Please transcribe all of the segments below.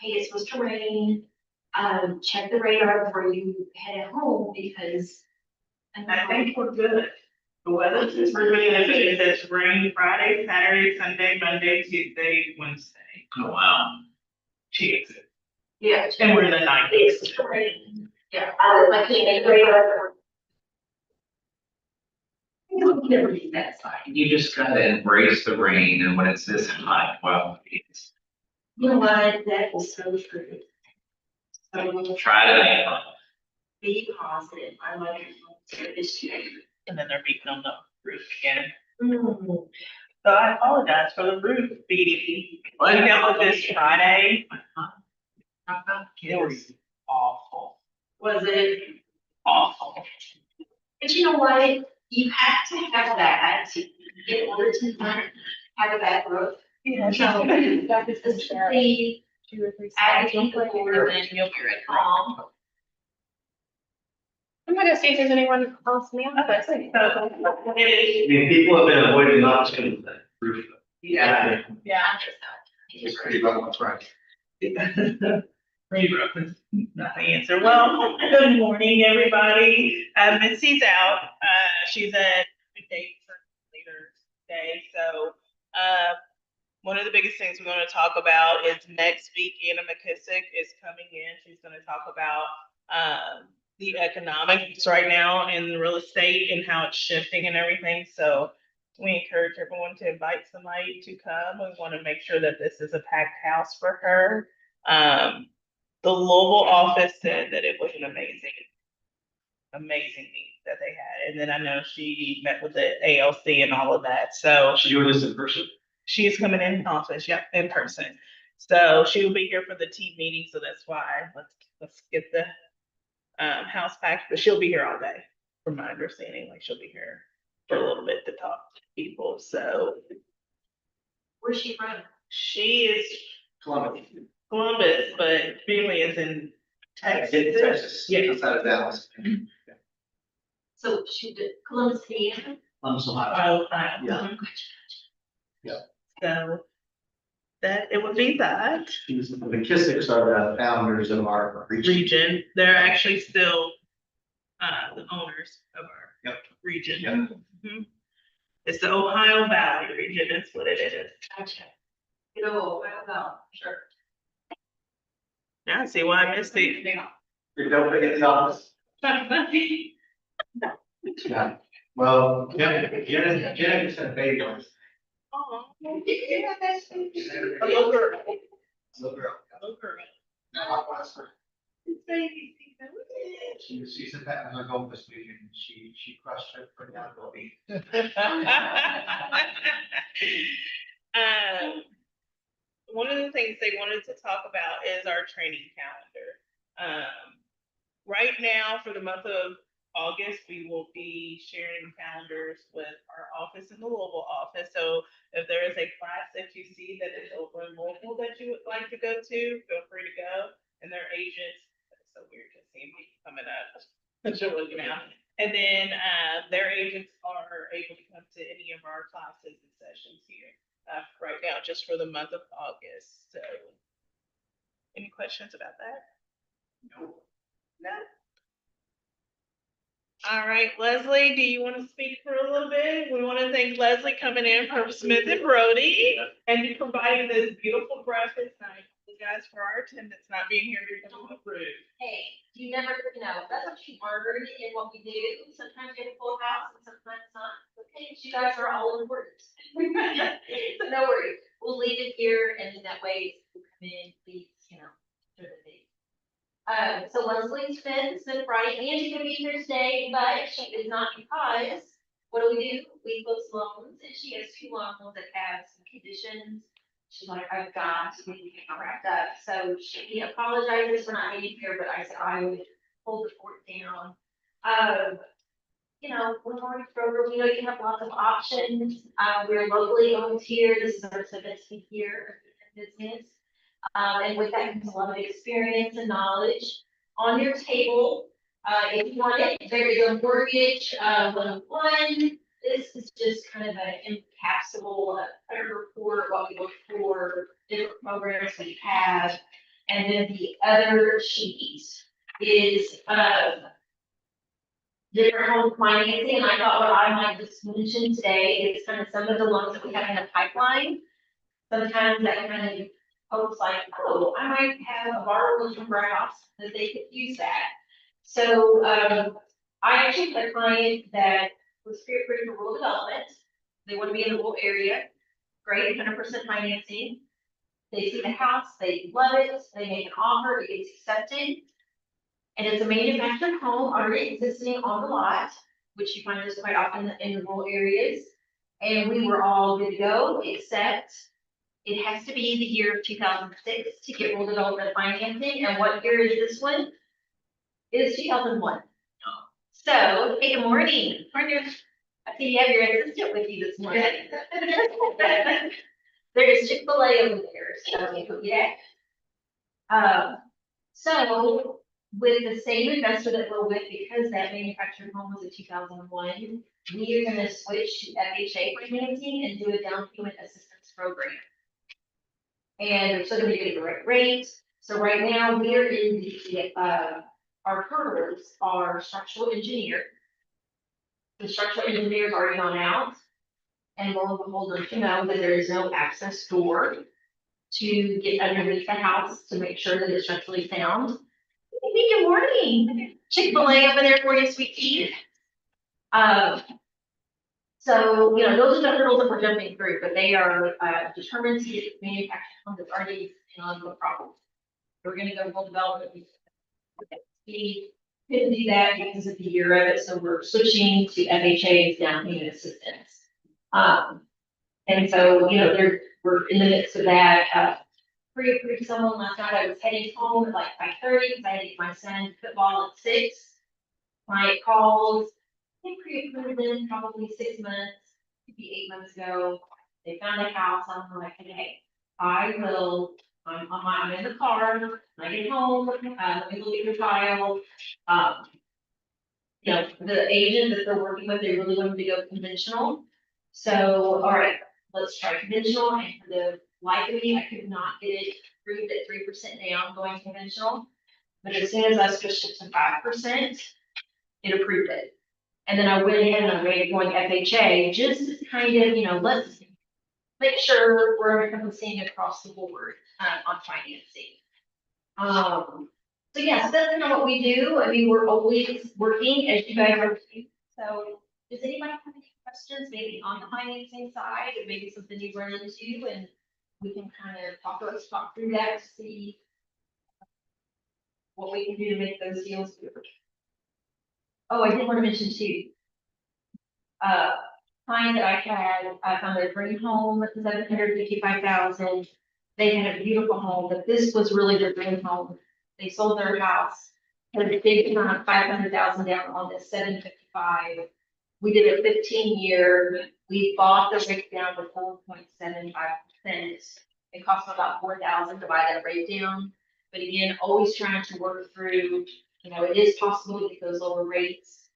hey, it's supposed to rain. Check the radar before you head home because. I think we're good. The weather is really good. It says rain Friday, Saturday, Sunday, Monday, Tuesday, Wednesday. Oh, wow. Jeez. Yeah. And we're in the 90s. Yeah, I can't make radar. That's fine. You just gotta embrace the rain, and when it's this hot, well, it's, You know what, that is so true. So try to make fun. be positive, I like this too. And then they're beating on the roof again. Mm. So I apologize for the roof beating. I dealt with this Friday. It was awful. Was it? Awful. But you know what, you have to have that in order to not have a bad growth. Yeah, So, this is the 2 or 3 advocate for, and you'll be right calm. I'm gonna see if there's anyone else in the office. So, it is. I mean, people have been avoiding not just going to the roof. Yeah. Yeah. It's pretty rough on Friday. Pretty rough, not the answer. Well, good morning, everybody. Missy's out. She's at date for later today. So, one of the biggest things we're going to talk about is next week, Anna McKissick is coming in. She's going to talk about, the economics right now in real estate and how it's shifting and everything. So we encourage everyone to invite somebody to come. We want to make sure that this is a packed house for her. The Louisville office said that it was an amazing meeting that they had. And then I know she met with the ALC and all of that. So She doing this in person? she's coming in office, yep, in person. So she will be here for the team meeting. So that's why let's get the house packed, but she'll be here all day, from my understanding. Like she'll be here for a little bit to talk to people. So Where's she from? she is Columbus. Columbus, but family is in Texas. Texas. Yeah. Outside of Dallas. So she did Columbus, Indiana? Columbus, Ohio. Oh, Yeah. Yeah. So that it would be that The McKissicks are the founders of our region. They're actually still the owners of our Yep. region. Yep. Mhm. It's the Ohio Valley region. That's what it is. Gotcha. You know, well, sure. Yeah, I see why I missed it. You don't forget the office. Yeah. Well, Janet just had a baby. Oh, yeah. A Little girl. Little girl. Little girl. Now, last her. It's baby season. She's at her home this week and she crushed her for that baby. One of the things they wanted to talk about is our training calendar. Right now, for the month of August, we will be sharing calendars with our office in the Louisville office. So if there is a class that you see that is over in Louisville that you would like to go to, feel free to go. And their agents, it's so weird to see me coming up. You're looking out. And then their agents are able to come to any of our classes and sessions here right now, just for the month of August. So any questions about that? No. No. All right, Leslie, do you want to speak for a little bit? We want to thank Leslie coming in from Smith and Brody and providing this beautiful breakfast. I apologize for our attendants not being here because of the food. Hey, you never, that's what you learn in what we do. Sometimes you have a full house and sometimes not. Okay, you guys are all important. So no worries. We'll leave it here and then that way we come in, please, should it be. So Leslie Smith Friday, Angie gonna be here today, but she is not because what do? We close loans and she has 2 loans that have some conditions. She's like, I've got to get it wrapped up. So she apologizes for not being here, but I said I would hold the fort down. With our program, you have lots of options. We're locally owned here. This is our 17th year in business. And with that comes a lot of experience and knowledge. On your table, if you want it, there is a mortgage 101. This is just kind of an encapsulate, a report of what we look for, different programs we have. And then the other sheet is, different home financing, and I thought what I might just mention today is kind of some of the loans that we have in the pipeline. Sometimes that kind of hopes like, oh, I might have a borrower looking for a house that they could use that. So, I actually had a client that was pre-approved for rural development. They want to be in the rural area, great, 100% financing. They see the house, they love it, they make an offer, it gets accepted. And it's a manufactured home already existing on the lot, which you find this quite often in the rural areas. And we were all good to go, except it has to be the year of 2006 to get rural development financing. And what year is this one? It is 2001. So, hey, good morning. Morning. I see you have your assistant with you this morning. There's Chick-fil-A over there, so yeah. So with the same investor that we're with, because that manufactured home was a 2001, we are gonna switch to FHA financing and do a down payment assistance program. And we're still gonna get a direct rate. So right now, we are in the, our hurdles are structural engineer. The structural engineer's already gone out. And lo and behold, don't you know that there is no access door to get underneath the house to make sure that it's structurally sound. Hey, good morning. Chick-fil-A over there for you, sweet tea. So, you know, those are the hurdles that we're jumping through, but they are, determined to get manufactured home that's already on the problem. We're gonna go full development. We couldn't do that because of the year of it, so we're switching to FHA's down payment assistance. And so, you know, we're in the midst of that, pre-approved someone last night. I was heading home at like 5:30 because I had to get my son to football at 6. Client calls, they pre-approved them probably 6 months, could be 8 months ago. They found a house. I'm like, hey, I'm in the car. When I get home, let me look at your file. You know, the agent that they're working with, they really wanted to go conventional. So, all right, let's try conventional. And for the life of me, I could not get it approved at 3% down going conventional. But as soon as I switched it to 5%, it approved it. And then I went ahead and I rated going FHA just to kind of, you know, let's make sure we're encompassing across the board on financing. So yes, that's kind of what we do. I mean, we're always working as you guys are. So does anybody have any questions, maybe on the financing side, or maybe something you've run into, and we can kind of talk through that to see what we can do to make those deals work. Oh, I did want to mention too. Client that I had, I found their dream home at 755,000. They had a beautiful home, but this was really their dream home. They sold their house, had a big amount of 500,000 down on this 755. We did a 15-year. We bought the rate down to 4.75%. It cost them about 4,000 to buy that rate down. But again, always trying to work through. You know, it is possible to get those lower rates.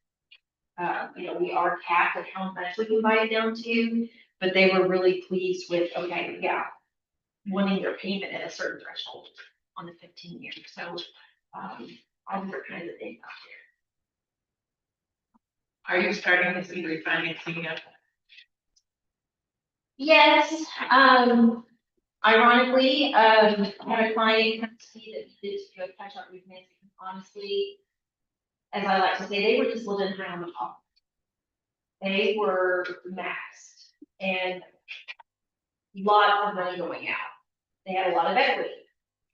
You know, we are capped at how much we can buy it down to, but they were really pleased with, okay, yeah, wanting their payment at a certain threshold on the 15 years. So, all different kinds of things out there. Are you starting to see refinancing yet? Yes, ironically, I had a client come to me that needed to do a cash out refinancing. Honestly, as I like to say, they were just living high on the top. They were maxed and lots of money going out. They had a lot of equity.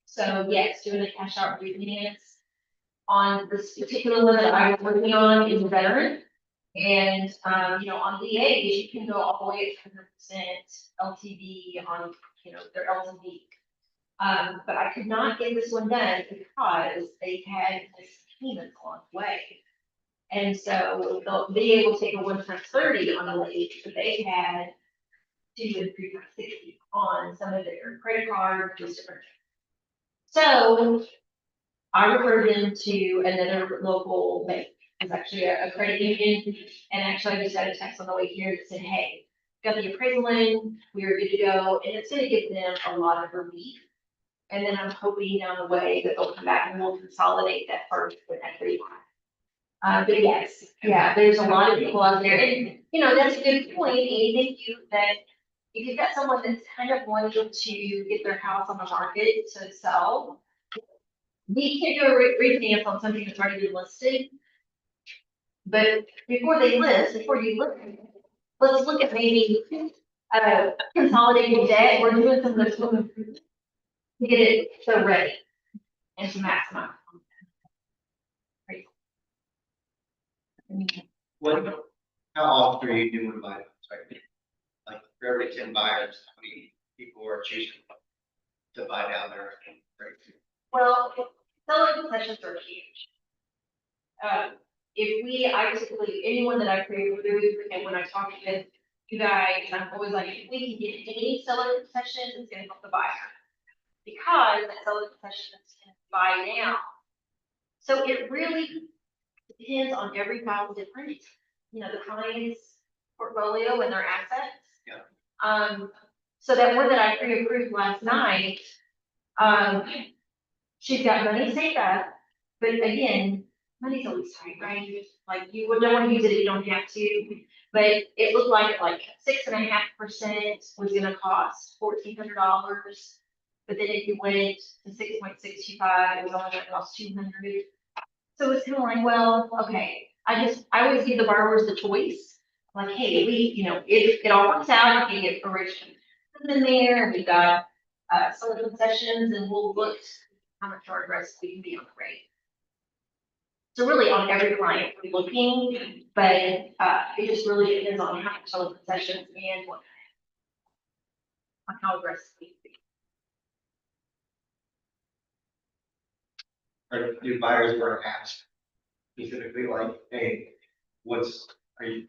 So yes, doing a cash out refinance on this particular one that I was working on is a veteran. And, you know, on VAs, you can go all the way to 100% LTV on, you know, their LTV. But I could not get this one done because they had this payment along the way. And so they'll be able to take a 1x30 on the late, but they had 2 and 3x60 on some of their credit cards, just different. So I referred them to another local bank. It's actually a credit union. And actually, I just got a text on the way here that said, hey, got the appraisal in, we are good to go. And it's going to give them a lot of relief And then I'm hoping down the way that they'll come back and we'll consolidate that first with that 3 but yes, yeah, there's a lot of people out there, and, that's a good point, and thank you, that if you've got someone that's kind of wanting to get their house on the market to sell, we can do a refinance on something that's already been listed. But before they list, before you look, let's look at maybe, consolidating debt, or doing some of those home improvements to get it so ready and to maximize. What, how often are you doing buy? Like for every 10 buyers, how many people are choosing to buy down there? Well, seller concessions are huge. I typically, anyone that I create with, and when I talk with you guys, I'm always like, if we can get any seller concessions, it's gonna help the buyer. Because that seller concessions can buy now. So it really depends on every file different, the client's portfolio and their assets. Yeah. So that one that I pre-approved last night, she's got money saved up, but again, money's always tight, right? Like you would don't want to use it if you don't have to, but it looked like 6.5% was gonna cost $1,400. But then if you went to 6.625, it was only gonna cost 200. So it's kind of like, well, okay, I always give the borrowers the choice. Like, hey, if it all works out, you can get original in there, we got, some of the concessions, and we'll look how much our aggressive we can be on the rate. So really on every client we're looking, but, it just really depends on how much of the concessions and on how aggressive we can be. Or do buyers ever ask specifically like, hey, because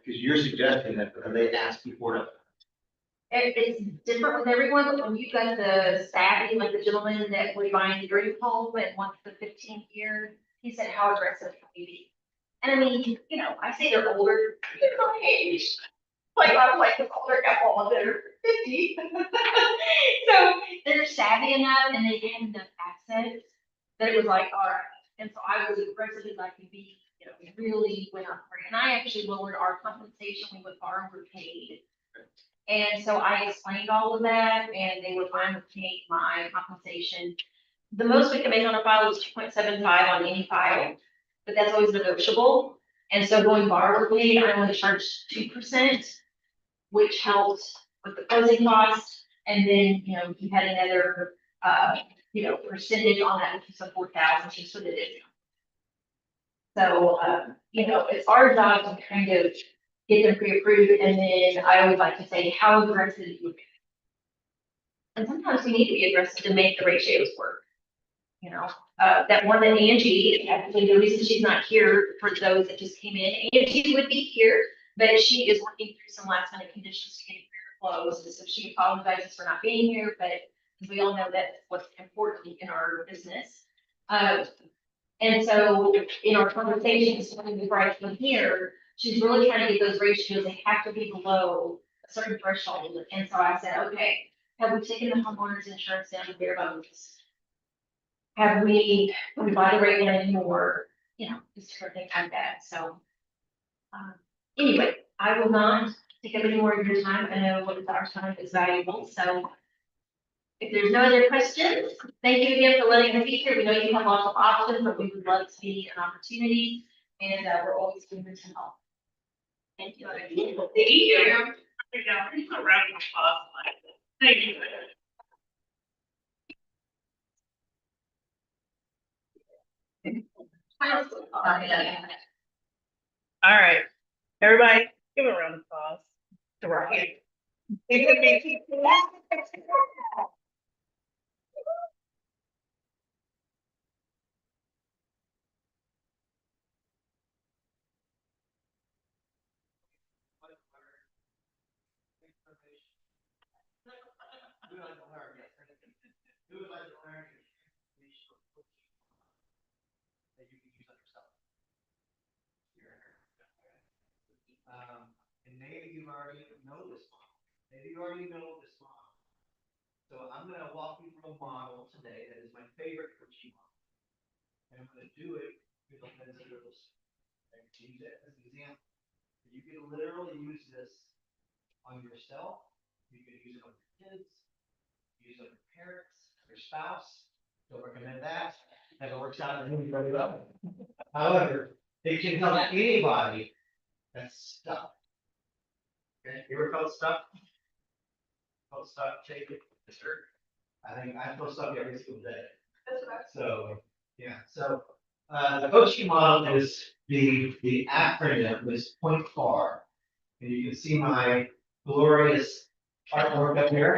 you're suggesting that, are they asking for it? It's different with everyone, but when you've got the savvy, like the gentleman that was buying the dream home and wants the 15th year, he said, how aggressive can we be? And I mean, I say they're older, they're my age. Like, I'm like the older couple that are 50. So they're savvy enough and they had enough assets that it was like, all right. And so I was aggressive as I could be, we really went up for it. And I actually lowered our compensation, we went borrower paid. And so I explained all of that and they were fine with paying my compensation. The most we can make on a file is 2.75 on any file, but that's always negotiable. And so going borrower paid, I only charged 2%, which helped with the closing costs. And then, you had another, percentage on that, which is a 4,000, just for the discount. So, it's our job to kind of get them pre-approved, and then I always like to say, how aggressive you can. And sometimes we need to be aggressive to make the ratios work. That one that Angie, actually, the reason she's not here for those that just came in, Angie would be here, but she is working through some last minute conditions to get it closed, so she apologizes for not being here, but we all know that's what's important in our business. And so in our conversations, when we write from here, she's really trying to get those ratios, they have to be below a certain threshold. And so I said, okay, have we taken the homeowner's insurance down to bare bones? Have we buy the rate down anymore? Just different things like that. So, anyway, I will not take up any more of your time. I know what our time is valuable. So if there's no other questions, thank you again for letting us be here. We know you have lots of options, but we would love to be an opportunity, and we're always here to help. Thank you. Thank you. A round of applause. Thank you. All right, everybody, give a round of applause to Ryan. It could be. That you can use on yourself. And maybe you already know this model. Maybe you already know this model. So I'm gonna walk you through a model today that is my favorite coaching model. And I'm gonna do it with a lens of real estate. I can use it as an example. You can literally use this on yourself, you can use it on your kids, use it on your parents, your spouse. Don't recommend that. Never works out for anybody well. However, it can help anybody that's stuck. Okay, you ever felt stuck? Felt stuck, take it. Yes, sir. I think I feel stuck every single day. That's what I was. So, yeah, so, the coaching model is the acronym is point FAR. And you can see my glorious artwork up here.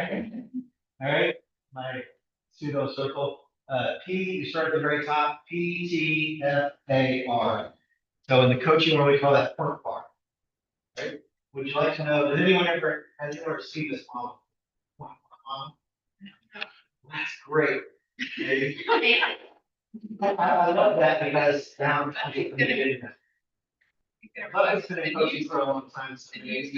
All right, my pseudo circle. P, you start at the very top, PTFAR. So in the coaching world, we call that point FAR. Right? Would you like to know, has anyone ever seen this model? That's great. I love that because now I've been coaching for a long time. So you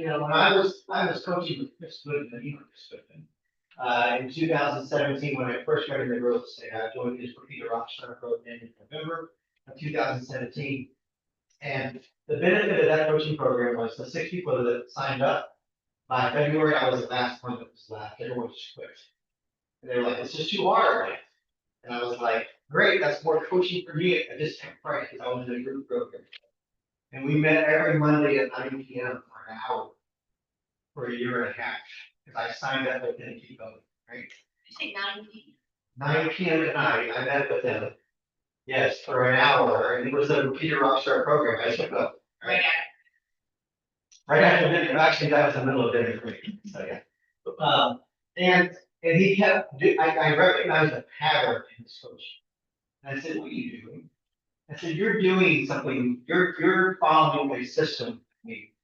know, when I was coaching with Chris Goodman, Chris Goodman. In 2017, when I first got into real estate, I joined his Peter Rockstar program in November of 2017. And the benefit of that coaching program was the 6 people that signed up. By February, I was the last one that was left. Everyone just quit. And they were like, it's just too hard. And I was like, great, that's more coaching for me at a discount price because I was in a group program. And we met every Monday at 9 p.m. for an hour for a year and a half. Because I signed up with them to keep going, right? You say 9 p.m. 9 p.m. at night, I met with them. Yes, for an hour. And it was a Peter Rockstar program. I took up. Right after dinner. Actually, that was the middle of dinner for me. So yeah. And he kept, I recognized a pattern in his coaching. And I said, what are you doing? I said, you're doing something, you're following a system for me.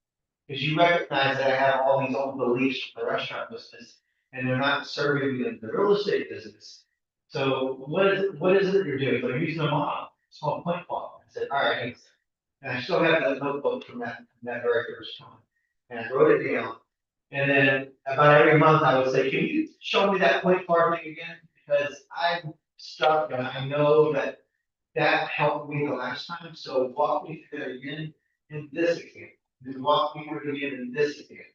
Because you recognize that I have all these old beliefs from the restaurant business, and they're not serving me in the real estate business. So what is it that you're doing? So I'm using a model. It's called point ball. I said, all right. And I still have that notebook from that very first time. And I wrote it down. And then about every month I would say, can you show me that point bar thing again? Because I'm stuck and I know that helped me the last time. So walk me through it again in this example. Then walk me through it again in this example.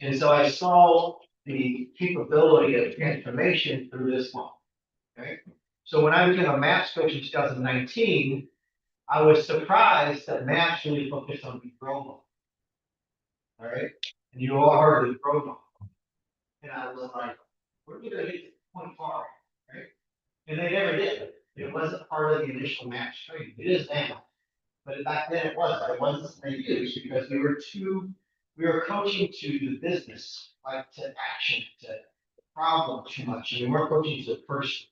And so I saw the capability of transformation through this one. Okay. So when I became a maths coach in 2019, I was surprised that maths really focused on the growth. All right. And you all heard the growth. And I was like, we're going to hit the point far, right? And they never did. It wasn't part of the initial match training. It is now. But back then it wasn't. It wasn't they used because we were coaching to the business, like to action, to problem too much. And we weren't coaching to the person.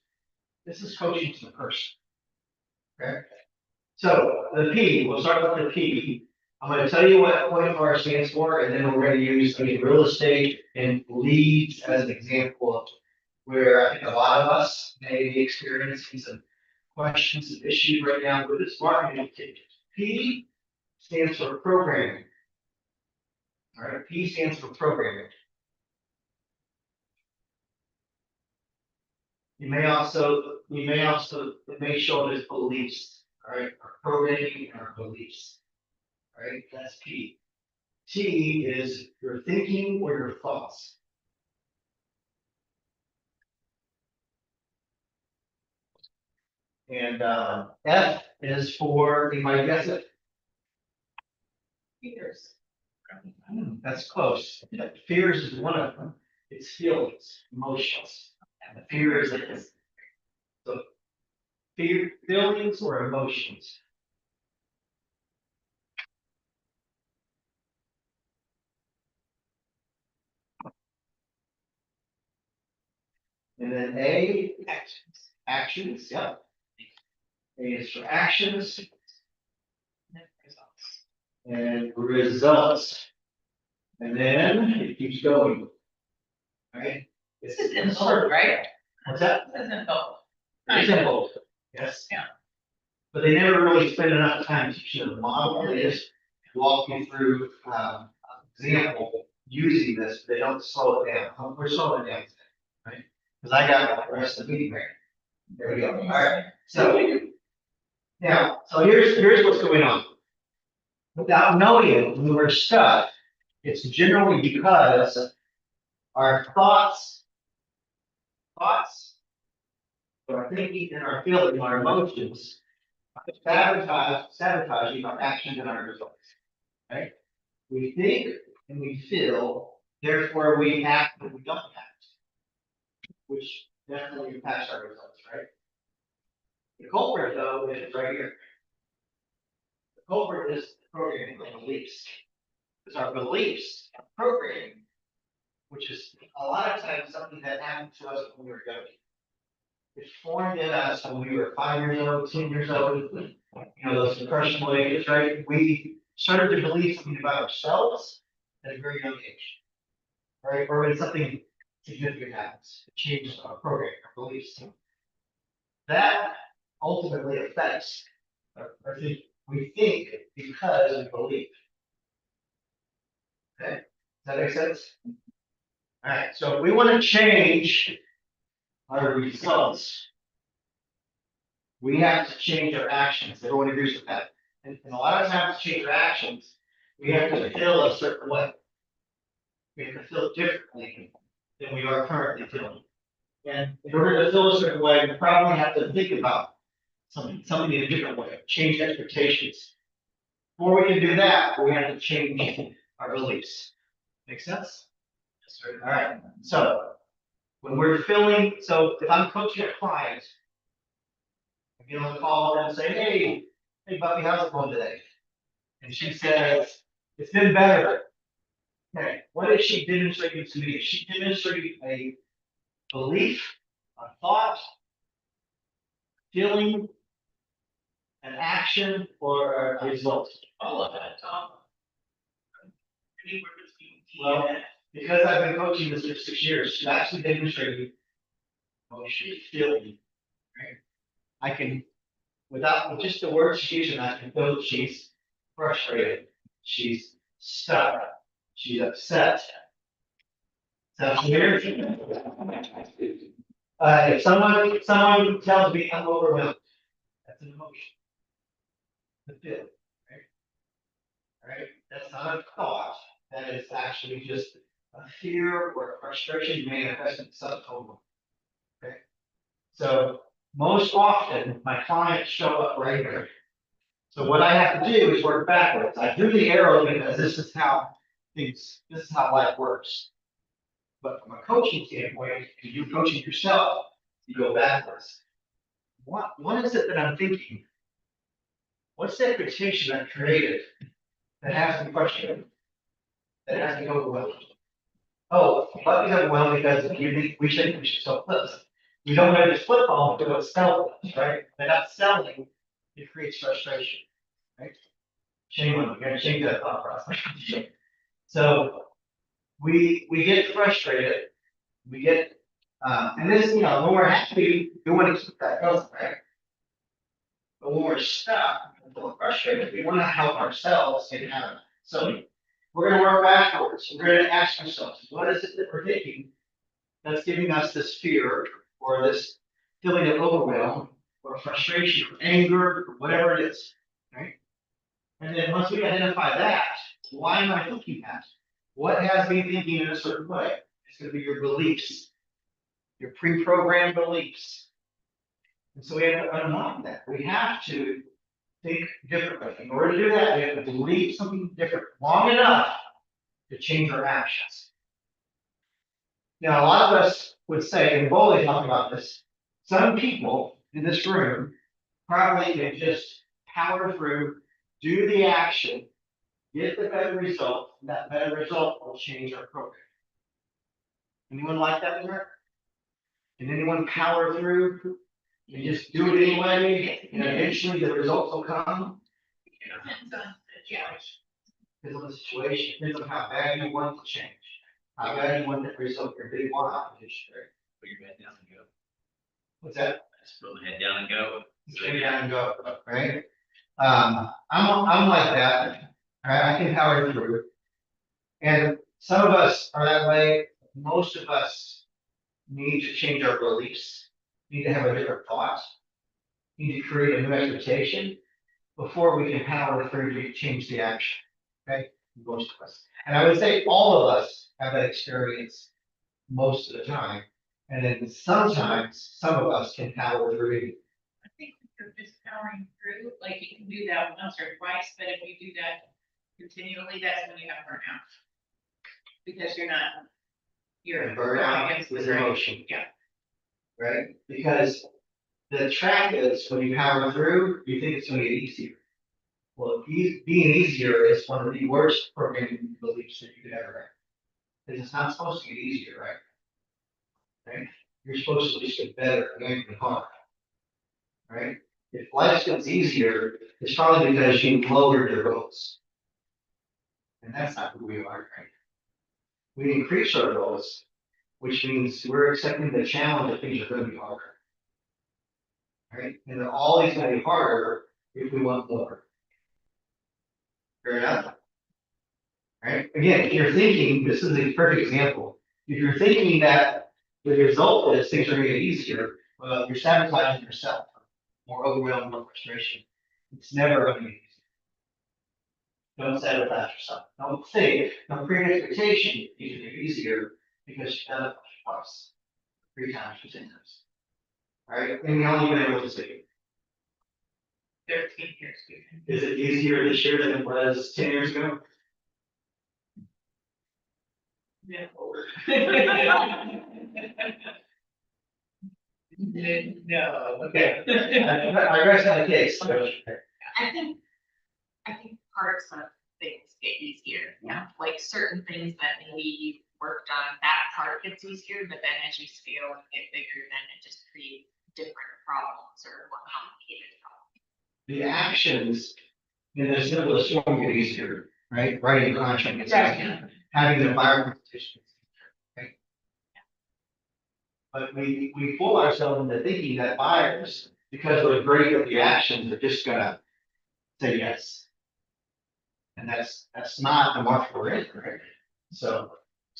This is coaching to the person. Okay. So the P, we'll start with the P. I'm going to tell you what point bar stands for, and then we're going to use real estate and leads as an example of where I think a lot of us may be experiencing some questions and issues right now with this marketing activity. P stands for programming. All right, P stands for programming. It may show it as beliefs. All right, our programming and our beliefs. All right, that's P. T is your thinking or your thoughts. And F is for, you might guess it. Fears. That's close. Fears is one of them. It's feelings, emotions. And the fears is so feelings or emotions. And then A, actions. Actions, yep. A is for actions. And results. And then it keeps going. All right? This is in bold, right? What's that? This is in bold. It's in bold. Yes. Yeah. But they never really spend enough time teaching the model. They just walk you through example using this, they don't slow it down. We're slowing it down, right? Because I got the rest of the meeting right. There we go. All right. So now, so here's what's going on. Without knowing it, when we're stuck, it's generally because our thoughts, our thinking, and our feeling, our emotions sabotaging our actions and our results. Right? We think and we feel, therefore we act and we don't act, which definitely impacts our results, right? The culprit, though, is right here. The culprit is programming the beliefs. Because our beliefs are programming, which is a lot of times something that happened to us when we were young. It formed in us when we were 5 years old, 10 years old, those impressionable ages, right? We started to believe something about ourselves at a very young age, right? Or when something significant happens, it changes our program, our beliefs. That ultimately affects our thinking. We think because we believe. Okay, does that make sense? All right, so if we want to change our results, we have to change our actions. Everyone agrees with that. And a lot of times to change our actions, we have to feel a certain way. We have to feel differently than we are currently feeling. And in order to feel a certain way, we probably have to think about something in a different way, change expectations. Before we can do that, we have to change our beliefs. Make sense? Yes, sir. All right. So when we're feeling, so if I'm coaching a client, I get on the call and say, hey, Buffy, how's it going today? And she says, it's been better. Okay, what is she demonstrating to me? Is she demonstrating a belief, a thought, feeling, an action, or a result? All of that, Tom. Anywhere between T Well, and F. because I've been coaching this for 6 years, she's actually demonstrating emotion, feeling. Right? I can, with just the words she's using, I can feel that she's frustrated, she's stuck, she's upset. Sounds familiar? If someone tells me I'm overwhelmed, that's an emotion. The feeling, right? All right, that's not a thought. That is actually just a fear or a frustration manifesting itself over. Okay. So most often my clients show up right here. So what I have to do is work backwards. I do the arrow because this is how life works. But from a coaching standpoint, if you're coaching yourself, you go backwards. What is it that I'm thinking? What's the expectation I've created that has to be questioned? That has to be overwhelmed? Oh, but he's overwhelmed because we should sell flips. We don't have this flip phone to go sell flips, right? They're not selling, it creates frustration, right? Shame on you, gotta change that thought process. So we get frustrated, we get, and this, when we're happy, we want to keep that going, right? But when we're stuck and feeling frustrated, we want to help ourselves get out of it. So we're going to work backwards. We're going to ask ourselves, what is it that we're thinking that's giving us this fear or this feeling of overwhelm or frustration or anger or whatever it is, right? And then once we identify that, why am I thinking that? What has me thinking in a certain way? It's going to be your beliefs, your pre-programmed beliefs. And so we have to unlock that. We have to think differently. In order to do that, we have to believe something different long enough to change our actions. Now, a lot of us would say, and Bowley talked about this, some people in this room probably can just power through, do the action, get the better result, and that better result will change our program. Anyone like that in here? Can anyone power through and just do it anyway, and eventually the results will come? Depends on the situation, depends on how bad you want to change. How bad you want that result, your big why. Put your head down and go. What's that? Just put the head down and go. Straight down and go, right? I'm like that. Right? I can power through. And Some of us are that way, most of us need to change our beliefs, need to have a different thought, need to create a new expectation before we can power through to change the action, okay? Most of us. And I would say all of us have that experience most of the time. And then sometimes, some of us can power through. I think if you're just powering through, like you can do that once or twice, but if you do that continually, that's when you have burnout. Because you're. And burnout against the is grain. emotion. Yeah. Right? Because the trap is when you power through, you think it's gonna get easier. Well, being easier is one of the worst programming beliefs that you could ever have. Because it's not supposed to get easier, right? Right? You're supposed to just get better and make it hard. Right? If life gets easier, it's probably because you lowered your goals. And that's not who we are, right? We increase our goals, which means we're accepting the challenge that things are gonna be harder. Right? And they're always gonna be harder if we want more. Fair enough? Right? Again, if you're thinking, this is a perfect example. If you're thinking that the result is things are gonna get easier, well, you're sabotaging yourself. More overwhelm, more frustration. It's never gonna be easy. Don't sabotage yourself. Don't create an expectation, things are gonna get easier because you done it twice, 3 times, 10 times. Right? And how long you been able to see? 13 years. Is it easier this year than it was 10 years ago? Yeah. No. Okay. I rest my case. I think parts of things get easier, like certain things that maybe you worked on, that part gets easier, but then as you scale and get bigger, then it just creates different problems or more complicated problems. The actions in the simplest form get easier, right? Writing a contract gets easier. Having the environment petition. Right? But we fool ourselves into thinking that buyers, because we're great at the actions, are just gonna say yes. And that's not the market we're in, right? So,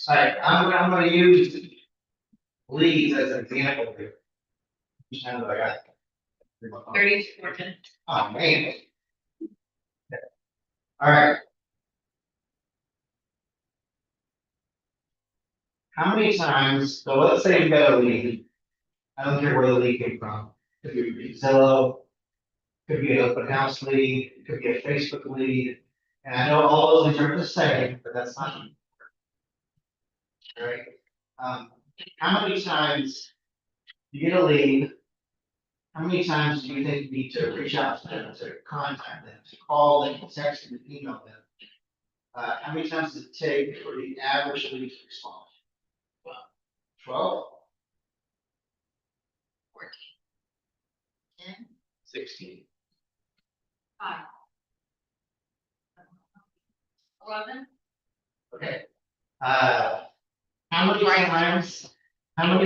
I'm gonna use leads as an example here. Just now that I got. 34 minutes. Oh, man. All right. How many times, so let's say you got a lead. I don't care where the lead came from. Could be Zillow, could be an open house lead, could be a Facebook lead. And I know all those leads are the same, but that's not. Right? How many times you get a lead? How many times do you think you need to reach out to them, to contact them, to call them, text them, email them? How many times does it take for the average lead to respond? 12? 14. 10, 16. 5. 11. Okay. How many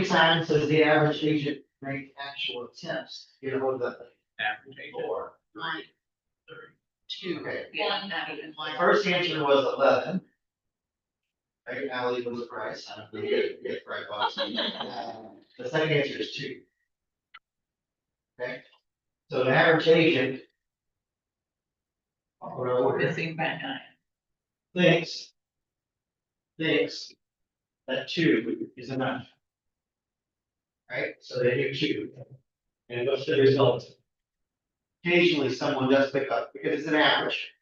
times does the average agent make actual attempts to get a hold of that? Average age. 4. 9. 2. Okay. Yeah, not even The one. first answer was 11. Right, Ally was the price. I'm gonna get right box. The second answer is 2. Okay, so an average agent. Missing by 9. Thinks that 2 is enough. Right, so they do 2. And what's the result? Occasionally, someone does pick up because it's an average.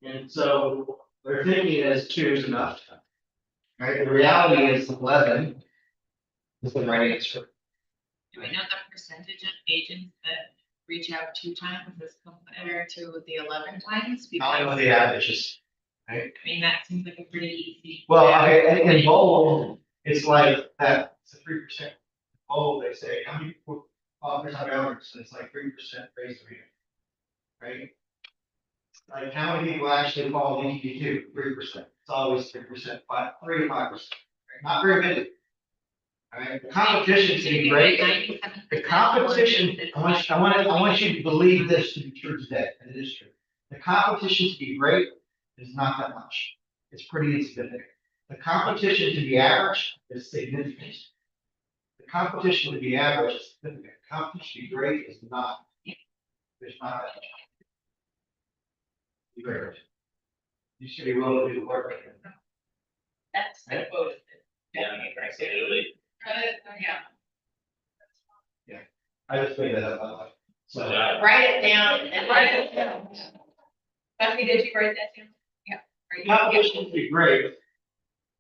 And so they're thinking as 2 is enough. Right, the reality is 11 is the right answer. Do we know the percentage of agents that reach out 2 times as compared to the 11 times? I know Because, the averages. I mean, that seems like a pretty easy. Well, okay, in bold, it's like that, it's a 3%. Bold, they say, how many people, there's not owners, and it's like 3% raise the rate. Right? Like, how many people actually call DTD 3%. It's always 3%, 3 to 5%. Not very many. All right, the competition can be great. The competition, I want you to believe this to be true today, and it is true. The competition to be great is not that much. it's pretty insignificant. The competition to be average is significant. The competition to be average is significant. Competition to be great is not. There's not that. Be great. You should be willing to do the work. That's the quote. Yeah, absolutely. Yeah. I just figured that out. So. Write it down and write it down. Buffy, did you write that down? Yeah. Right. Competition to be great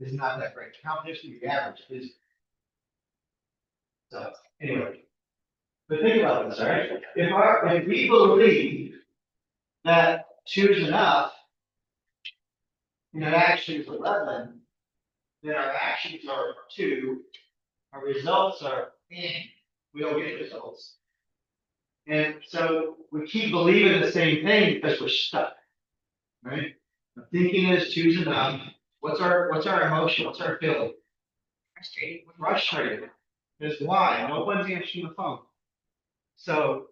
is not that great. Competition to be average is. So, anyway. But think about this, all right? If we believe that 2 is enough, and it actually is 11, then our actions are 2, our results are, we don't get results. And so we keep believing the same thing because we're stuck, right? The thinking is 2 is enough. What's our emotion? What's our feeling? Frustrated. Frustrated. Is why nobody's answering the phone. So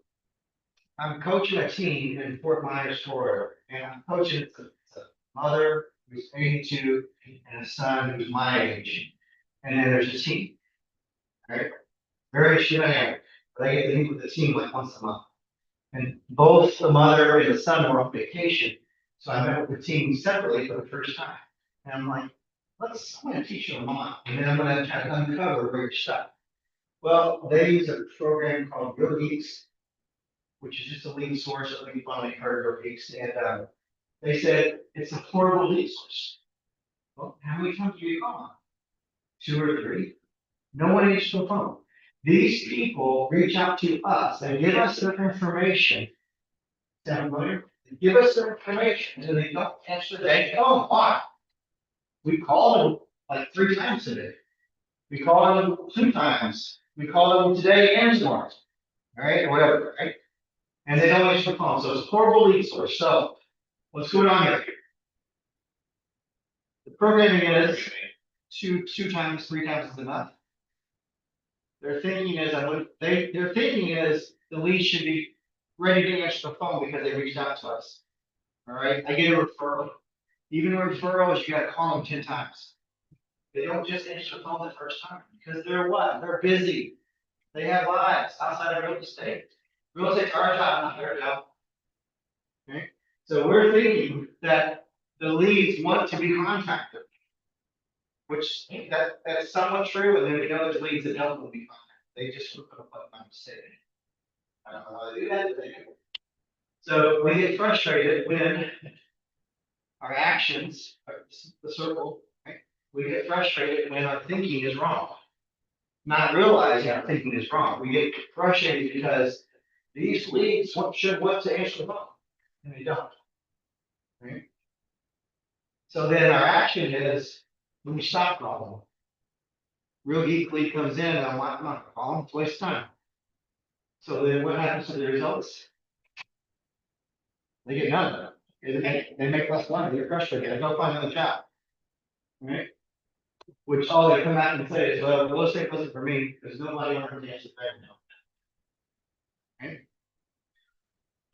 I'm coaching a team in Fort Myers, Florida, and I'm coaching a mother who's 82 and a son who's my age. And then there's a team. Right? Very shenanigan. But I get to meet with the team like once a month. And both the mother and the son were on vacation. So I met with the team separately for the first time. And I'm like, I'm gonna teach you a lot, and then I'm gonna try to uncover where you're stuck. Well, they use a program called Realty, which is just a lead source that we finally heard of weeks, and they said it's a horrible lead source. Well, how many times do you call? 2 or 3. No one answers the phone. These people reach out to us and give us their information. Sound familiar? They give us their information and they don't answer their phone. Why? We called them like 3 times today. We called them 2 times. We called them today and tomorrow. All right, or whatever, right? And they don't answer the phone. So it's a horrible lead source. So what's going on here? The programming is 2 times, 3 times is enough. Their thinking is, their thinking is the lead should be ready to answer the phone because they reached out to us. All right, I get a referral. Even referrals, you gotta call them 10 times. They don't just answer the phone the first time because they're what? They're busy. They have lives outside of real estate. Real estate's our job, not their job. Okay, so we're thinking that the leads want to be contacted. Which that's somewhat true, and then we know there's leads that don't want to be contacted. They just put a button on mistake. I don't know how they do that, but they do. So we get frustrated when our actions, the circle, right? We get frustrated when our thinking is wrong. Not realizing our thinking is wrong. We get frustrated because these leads should want to answer the phone, and they don't. Right? So then our action is when we stop calling them. Real geek lead comes in, and I'm not gonna call them, it's a waste of time. So then what happens to the results? They get none of them. They make less money, they're frustrated, they go find another job. Right? Which all they come out and say is, well, real estate wasn't for me, because nobody wanted to answer that now. Right?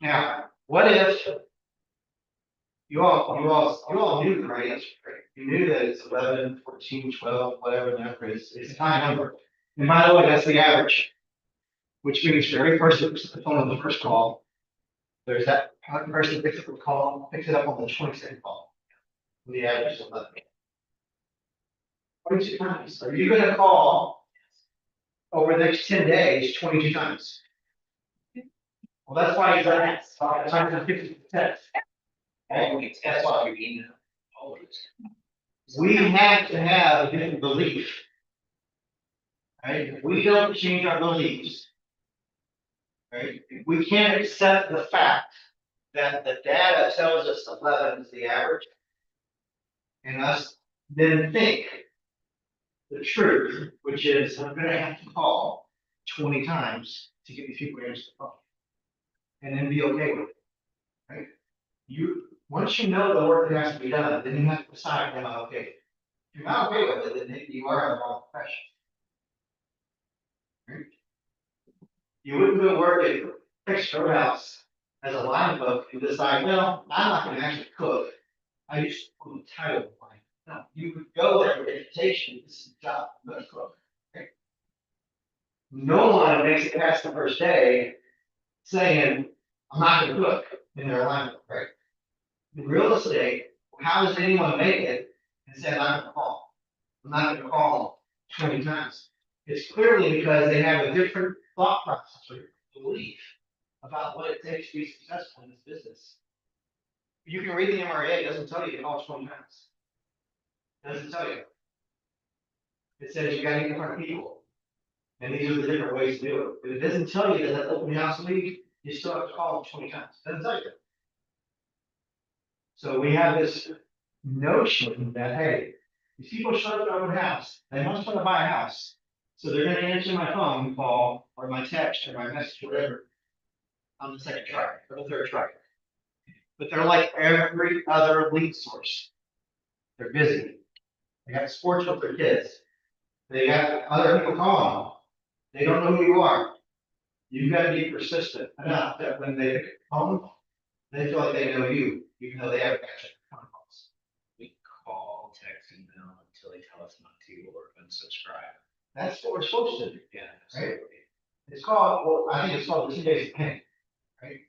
Now, what if you all knew the right answer, right? You knew that it's 11, 14, 12, whatever the number is, it's a high number. And by the way, that's the average. Which means for every person who picks up the phone on the first call, there's that person picks up the call, picks it up on the 22nd call. The average is 11. 22 times. Are you gonna call over the next 10 days, 22 times? Well, that's why you're at 550%. That's why you email. We have to have a different belief. Right? If we don't change our beliefs, right? We can't accept the fact that the data tells us 11 is the average. And us then think the truth, which is I'm gonna have to call 20 times to get these people to answer the phone. And then be okay with it. Right? Once you know the work that has to be done, then you have to decide, am I okay? If you're not okay with it, then you are in the wrong profession. Right? You wouldn't go work at fix your house as a line cook and decide, well, I'm not gonna actually cook. I just put the title of line Now, you would go there with education, this is a job, I'm gonna cook. Okay? No one makes it past the first day saying, I'm not gonna cook in their life, right? In real estate, how does anyone make it and say, I'm not gonna call? I'm not gonna call 20 times. It's clearly because they have a different thought process or belief about what it takes to be successful in this business. You can read the MRA, it doesn't tell you to call 20 times. It doesn't tell you. It says you gotta get in front of people. And these are the different ways to do it. But it doesn't tell you that open house lead, you still have to call 20 times. It doesn't tell you. So we have this notion that, hey, these people show up at open house, they must want to buy a house. So they're gonna answer my phone call or my text or my message, whatever, on the second try or the third try. But they're like every other lead source. They're busy. They got sports with their kids. They got other people calling them. They don't know who you are. You've got to be persistent enough that when they pick up the phone, they feel like they know you, even though they haven't got your phone calls. We call, text, email until they tell us not to or unsubscribe. That's what we're supposed to do. Yeah. Right. It's called, well, I think it's called the 2 days of pain, right?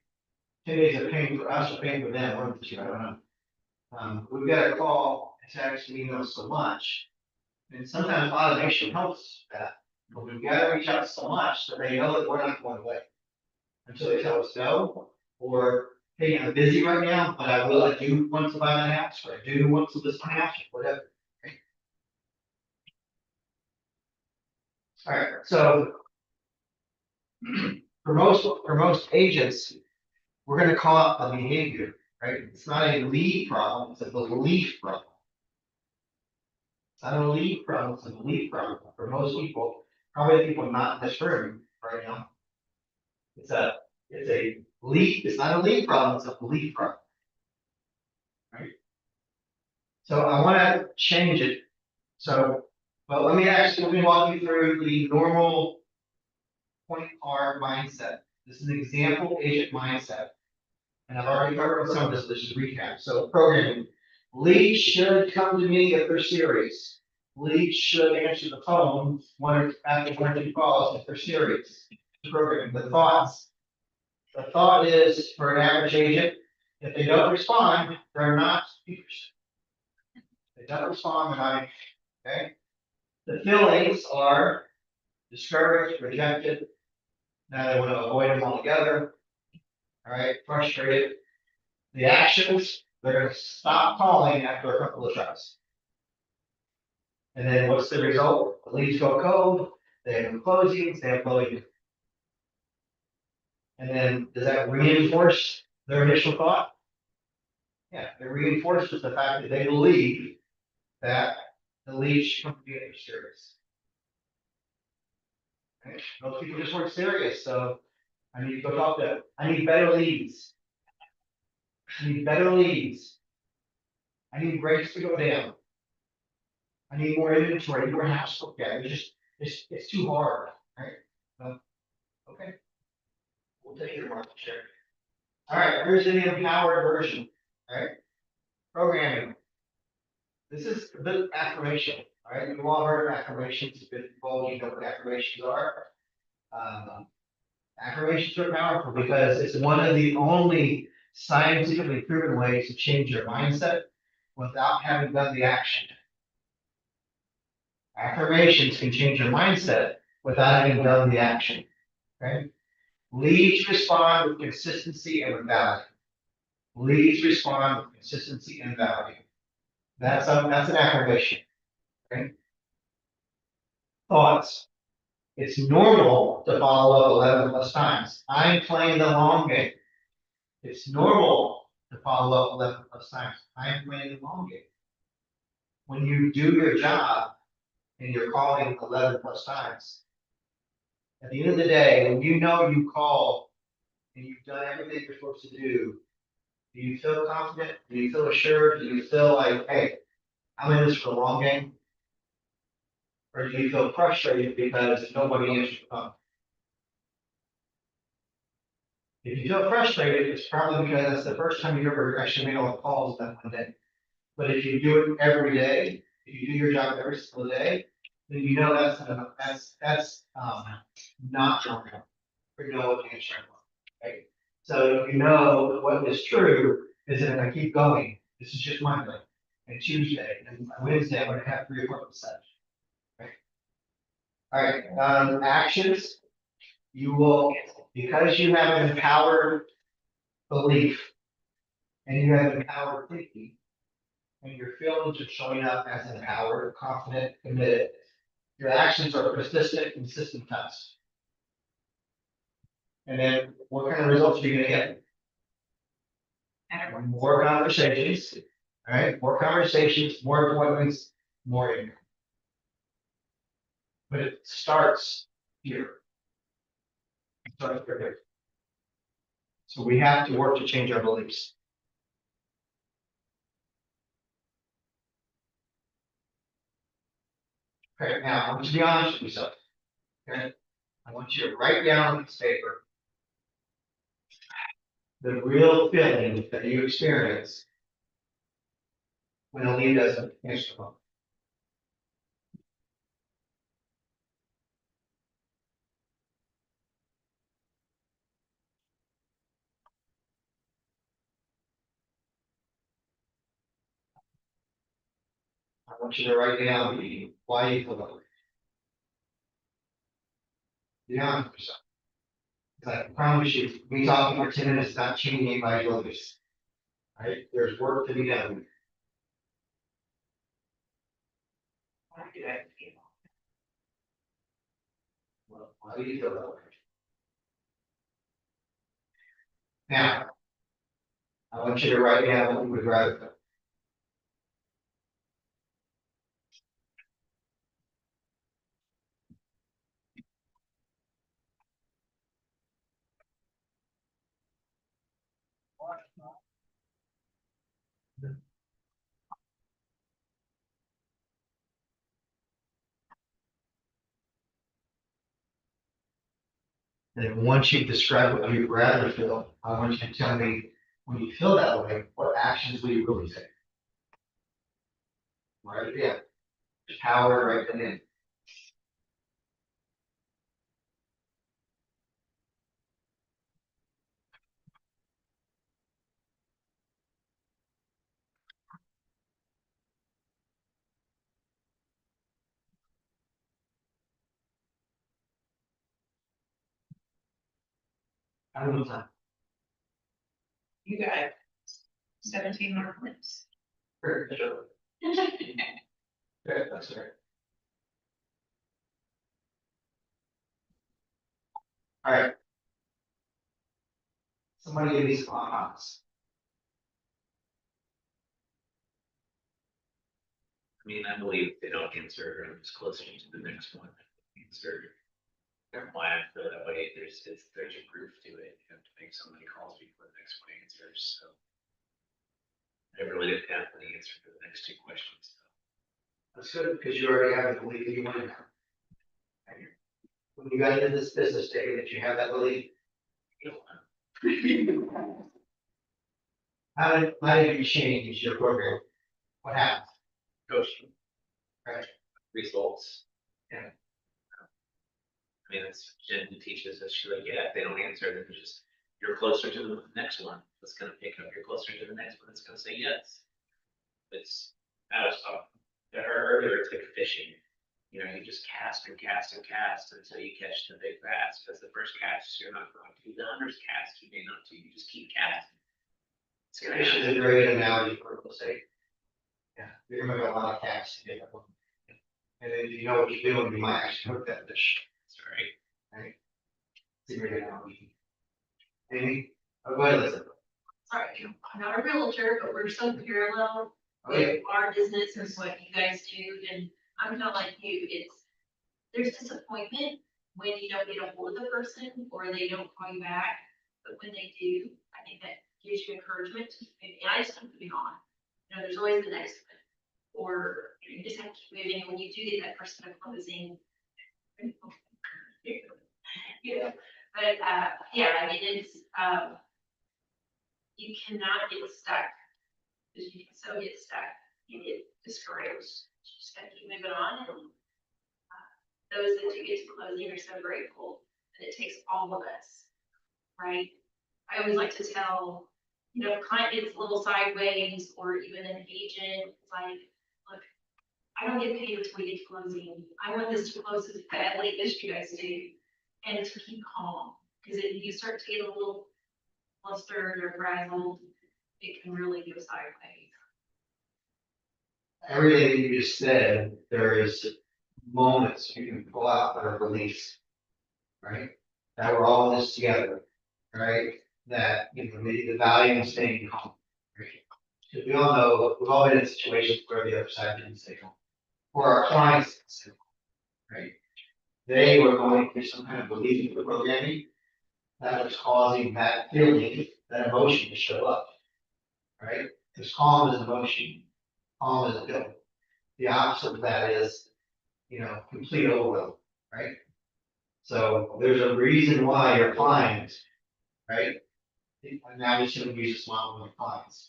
10 days of pain for us or pain for them, one of the two, I don't know. We've got to call, text, and email so much. And sometimes automation helps that, but we've got to reach out so much that they know that we're not going away. Until they tell us no, or, hey, I'm busy right now, but I do want to buy my house, or I do want to list my house, whatever. All right, so for most agents, we're gonna call out the behavior, right? It's not a lead problem, it's a belief problem. It's not a lead problem, it's a belief problem. For most people, probably the people not in this room right now. It's a lead, it's not a lead problem, it's a belief problem. Right? So I wanna change it. So, but let me walk you through the normal point R mindset. This is an example agent mindset. And I've already covered some of this, let's just recap. So programming, leads should come to me if they're serious. Leads should answer the phone after one or two calls if they're serious. Programming, the thoughts. The thought is for an average agent, if they don't respond, they're not interested. They don't respond, okay? The feelings are discouraged, rejected. Now they want to avoid them altogether. All right, frustrated. The actions, they're going to stop calling after a couple of tries. And then what's the result? The leads go cold, they have no closings, they have closing. And then does that reinforce their initial thought? Yeah, it reinforces the fact that they believe that the leads should come to be serious. Okay? Most people just weren't serious, so I need to go talk to them. I need better leads. I need better leads. I need rates to go down. I need more inventory, more house looked at. It's too hard, right? Okay. We'll take your market share. All right, here's the empowered version. All right. Programming. This is a bit of affirmation. All right, you've all heard of affirmations, a bit involved, you know what affirmations are. Affirmations are powerful because it's one of the only scientifically proven ways to change your mindset without having done the action. Affirmations can change your mindset without having done the action. Okay? Leads respond with consistency and with value. Leads respond with consistency and value. That's an affirmation. Okay? Thoughts. It's normal to follow up 11 plus times. I'm playing the long game. It's normal to follow up 11 plus times. I'm playing the long game. When you do your job and you're calling 11 plus times, at the end of the day, when you know you called and you've done everything you're supposed to do you feel confident? Do you feel assured? Do you feel like, hey, I'm in this for the long game? Or do you feel frustrated because nobody answers the phone? If you feel frustrated, it's probably because that's the first time you ever actually made all the calls that one day. But if you do it every day, if you do your job every single day, then you know not wrong. Or know what answer, right? So you know what is true is that if I keep going, this is just Monday and Tuesday and Wednesday, I'm gonna have 3 appointments set. Right? All right, actions, you will, because you have an empowered belief and you have empowered thinking, and your feelings are showing up as empowered, confident, committed, your actions are persistent, consistent tasks. And then what kind of results are you gonna get? More conversations, all right, more conversations, more appointments, more income. But it starts here. It starts right here. So we have to work to change our beliefs. Okay, now I want you to be honest with yourself. Okay, I want you to write down on this paper the real feeling that you experience when a lead doesn't answer the phone. I want you to write down why you feel that way. Be honest with yourself. Because I promise you, me talking for 10 minutes is not changing anybody's beliefs. Right? There's work to be done. Why do I feel? Well, why do you feel that way? Now, I want you to write down what you would rather feel. And once you describe what you'd rather feel, I want you to tell me when you feel that way, what actions will you really take? Write it in. Power, write it in. I don't know time. You got 17 more minutes. Sure. Yeah, that's right. All right. Somebody give me some ahas. I mean, I believe if they don't answer, I'm just closer to the next one. Answer. Why I feel that way, there's a proof to it. You have to make so many calls before the next one answers, so. I really didn't have the answer for the next 2 questions. That's good, because you already have a belief that you want to know. When you got into this business day, that you have that belief. How did you change your program? What happened? Coaching. Right. Results. Yeah. I mean, it's Jen who teaches us, she's like, yeah, if they don't answer, then you're closer to the next one. That's gonna pick up, you're closer to the next one, that's gonna say yes. I was talking to her earlier, it's like fishing. You know, you just cast and cast and cast until you catch the big bass, because the first cast, you're not going to, the hundredth cast, you may not do, you just keep casting. It's gonna Fish is happen. a great analogy for real estate. Yeah, you're gonna make a lot of cash to get that one. And then if you know what you're doing, you might actually hook that fish. That's right. It's a great analogy. Amy, go ahead, listen. Sorry, I'm not a realtor, but we're so parallel Okay, with our business and what you guys do, and I'm kind of like you, there's disappointment when you don't get a hold of the person or they don't call you back, but when they do, I think that gives you encouragement, and I just have to be on. You know, there's always the next one, or you just have to keep moving, and when you do get that person closing. Yeah, but, yeah, I mean, it's, you cannot get stuck, because you can so get stuck you get discouraged. You just gotta keep moving on, and those that do get to closing are so grateful, and it takes all of us, right? I always like to tell, if a client gets a little sideways, or even an agent, it's like, look, I don't get paid until we get to closing. I want this to close as badly as you guys do, and to keep calm, because if you start to get a little flustered or frazzled, it can really go sideways. Everything you just said, there is moments you can pull out that are release, right? That we're all in this together, right? That, the value of staying calm, right? Because we all know, we've all been in situations where the other side didn't stay calm, or our clients didn't stay calm, right? They were going through some kind of belief in the programming that was causing that feeling, that emotion to show up, right? Because calm is emotion, calm is a feeling. The opposite of that is, complete overwhelm, right? So there's a reason why your clients, right? And now we should use this model with clients.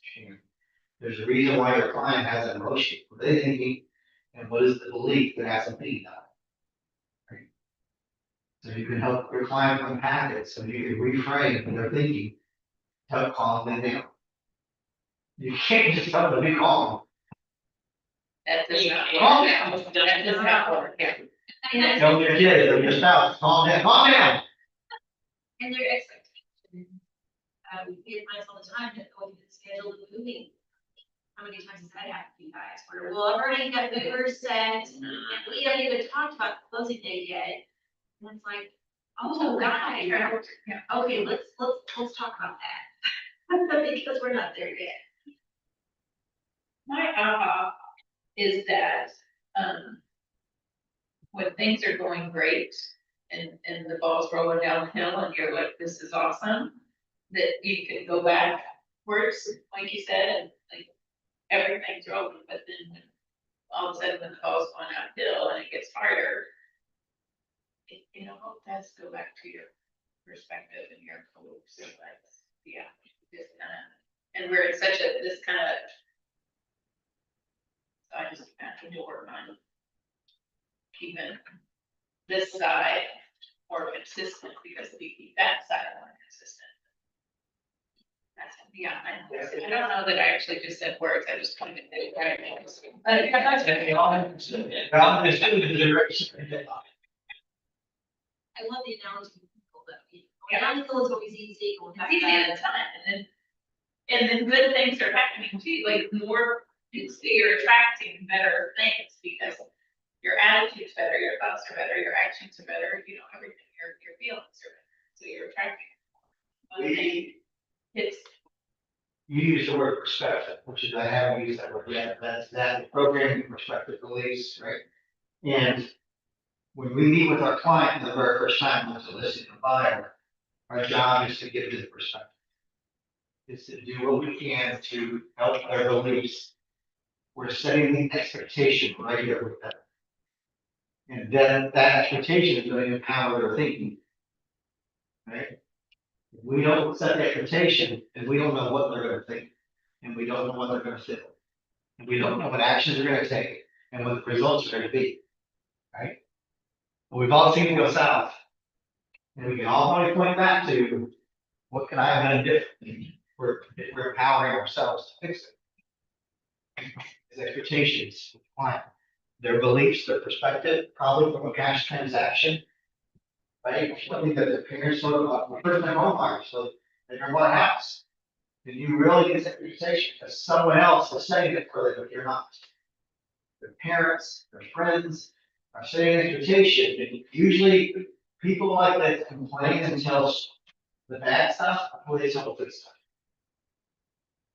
There's a reason why your client has an emotion. What are they thinking? And what is the belief that has them thinking about it? Right? So you can help your client unpack it, so you can reframe what they're thinking, help calm them down. You can't just tell them to be calm. That does not. Calm down. That does not work, yeah. And that's, Tell your kids or your spouse, calm down, calm down. and their expectations. We get clients all the time that go into the schedule of moving. How many times has that happened to you guys? Where, well, I've already got movers set, and we haven't even talked about the closing date yet. And it's like, oh, guys, okay, let's talk about that. Because we're not there yet. My aha is that, when things are going great and the ball's rolling downhill and you're like, this is awesome, that you can go backwards, like you said, and like everything's rolling, but then when all of a sudden the ball's going uphill and it gets harder, it does go back to your perspective and your beliefs. So that's, yeah, just and we're in such this kind of, so I just have to work on keeping this side more consistent, because if we keep that side more consistent. That's, yeah, I don't know that I actually just said words, I just pointed to it, right? I love the analogy of people though. Downhill is always easy. Going back It's easy at the time, and then good things are happening too, like more, you're attracting better things, because your attitude's better, your thoughts are better, your actions are better, everything, your feelings are better, so you're attracting. It's, You use the word perspective, which is, I haven't used that word yet, that's that programming perspective beliefs, right? And when we meet with our client the very first time, once to listen to the buyer, our job is to give them the perspective. Is to do what we can to help their beliefs. We're setting the expectation right here with them. And then that expectation is going to empower their thinking. Right? If we don't set the expectation, and we don't know what they're going to think, and we don't know what they're going to feel, and we don't know what actions they're going to take, and what the results are going to be. Right? Well, we've all seen it go south. And we can all only point back to what can I have done differently? We're empowering ourselves to fix it. His expectations, with the client, their beliefs, their perspective, probably from a cash transaction. Right? Something that the parents sort of, the first time home buyers, so they never bought a house. And you really get that reputation because someone else is saying it for them, but you're not. Their parents, their friends are setting an expectation, and usually people like that complain and tell us the bad stuff before they tell the good stuff.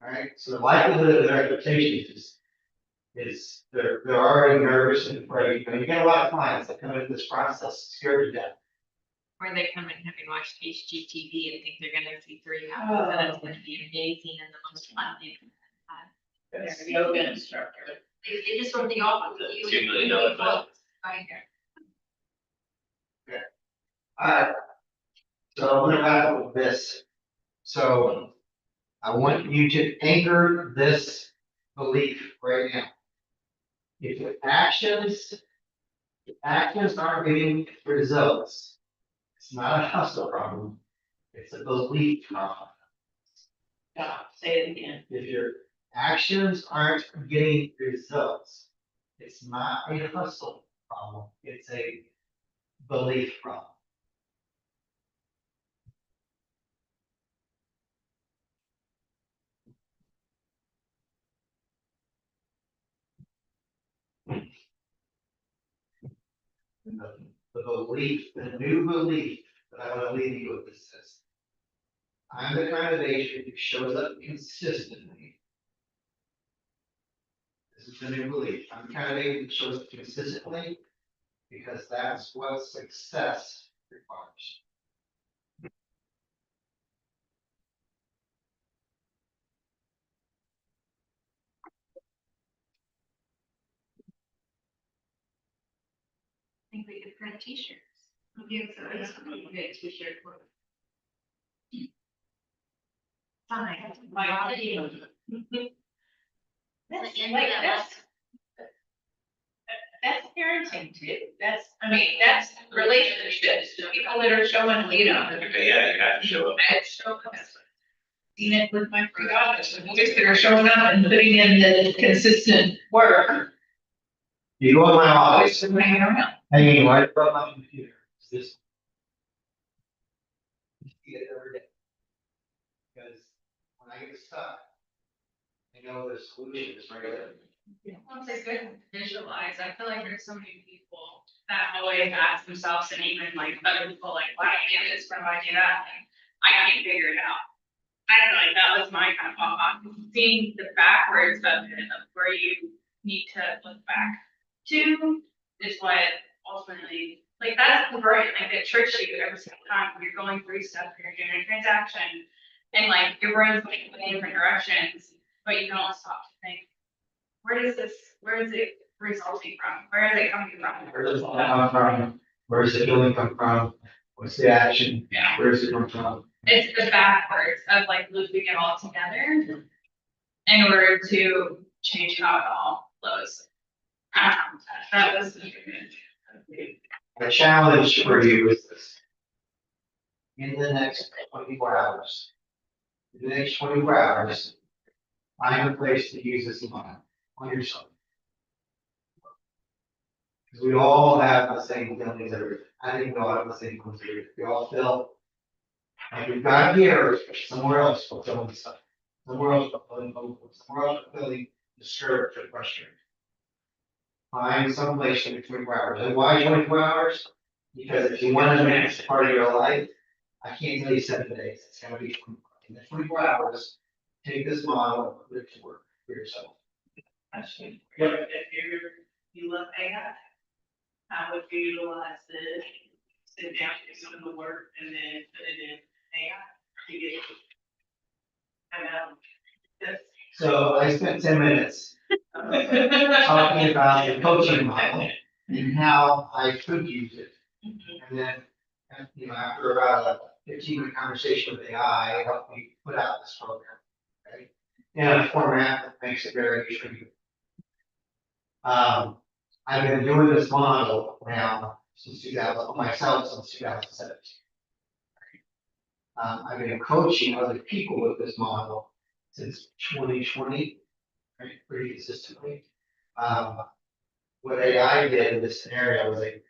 All right, so the likelihood of their expectations is they're already nervous and afraid. You get a lot of clients that come into this process scared to death. Or they come in having watched HGTV and think they're gonna see 3 houses and it's gonna be amazing and the most fun thing. there's a yoga instructor. They just don't think off of you. $2 million budget. Right. All right. So I'm gonna wrap up with this. So I want you to anchor this belief right now. If your actions aren't getting results, it's not a hustle problem, it's a belief problem. Say it again. If your actions aren't getting results, it's not a hustle problem, it's a belief problem. The belief, the new belief that I want to leave you with this is, I'm the kind of agent who shows up consistently. This is the new belief. I'm the kind of agent who shows up consistently because that's what success requires. I think we could print t-shirts. Give a t-shirt for. Fine. That's parenting too. That's relationships, people that are showing, Yeah, you have to show up. Seen it with my three daughters, boys that are showing up and putting in the consistent work. You go in my office, Always hanging around. hanging right above my computer, it's this. You see it every day. Because when I get stuck, I know the solution is right there. Once I could visualize, I feel like there's so many people that always ask themselves, and even like other people, like, why do I do this, why do I do that? And I can't figure it out. I don't know, like, that was my kind of aha, seeing the backwards of it, of where you need to look back to, is what ultimately, like, that's the brain, like, it tricks you every single time when you're going through stuff, you're doing a transaction, and like, your brain's going in different directions, but you don't stop to think, where is it resulting from? Where is it coming from? Where does it come from? Where does the feeling come from? What's the action? Yeah. Where does it come from? It's the backwards of like looping it all together in order to change how it all flows. That was. The challenge for you is this. In the next 24 hours, in the next 24 hours, find a place to use this line on yourself. Because we all have the same feelings every, I think we all have the same feelings every, we all feel like we've got here, somewhere else, for some of the stuff. Somewhere else, we're feeling hopeful, somewhere else, we're feeling disturbed or frustrated. Find some place in the 24 hours. And why 24 hours? Because if you want to make this part of your life, I can't tell you 7 days, it's gonna be 24. In the 24 hours, take this model and put it to work for yourself. Actually, if you love AI, how would you utilize this? Sit down, do some of the work, and then put it in AI to get it. And So I spent 10 minutes talking about the coaching model and how I could use it. And then, after about a 15-minute conversation with AI, it helped me put out this program, okay? In a format that makes it very intriguing. I've been doing this model now since 2000, myself since 2017. I've been coaching other people with this model since 2020, right, pretty consistently. What AI did in this scenario was they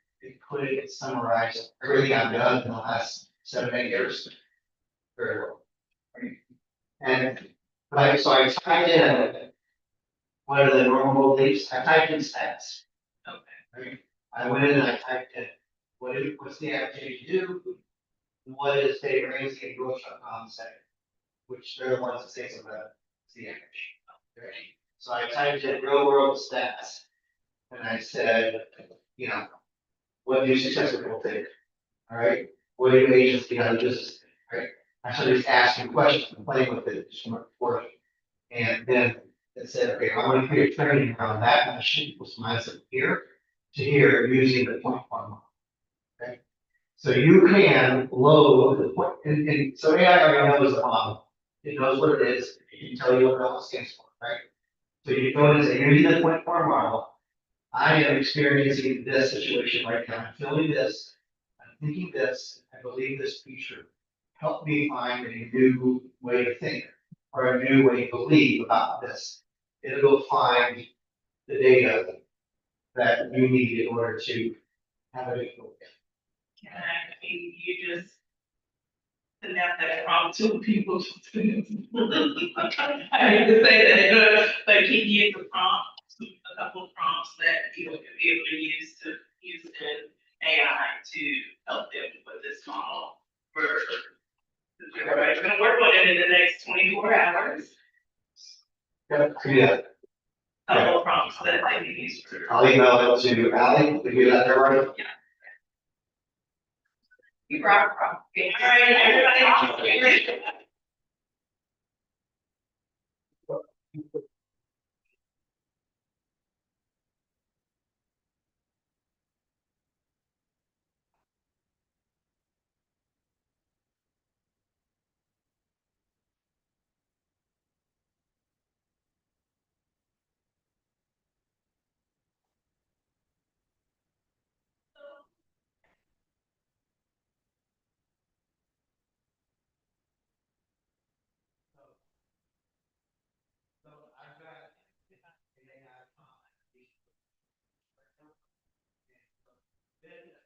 put it, summarized everything I've done in the last 7, 8 years. Very well. Right? And so I typed in what are the normal beliefs? I typed in stats. Okay. Right? I went in and I typed in what's the activity to do? What is Dave Ramsey and Growth.com say? Which they're the ones that say something about the average. Right? So I typed in real world stats. And I said, what do successful people think? All right. What do agents think on the business think? Right. I started just asking questions and playing with it just for me. And then it said, okay, I want to create training around that machine was mindset here to here using the point form. Okay. So you can load the point, and so AI already knows the model. It knows what it is. It can tell you what it all stands for, right? So you go in and say, here's the 24 model. I am experiencing this situation right now. I'm feeling this. I'm thinking this. I believe this feature. Help me find a new way to think or a new way to believe about this. It'll go find the data that you need in order to have a difficult. And I mean, you just send out that prompt to people. I hate to say that, but can you use a prompt, a couple of prompts that people can be able to use in AI to help them with this model for. Everybody's gonna work on it in the next 24 hours. Yeah, Couple of prompts that they can use for. I'll email it to Ally, to get that there, right? You brought a problem. All right, everybody. So I've got an AI prompt. Then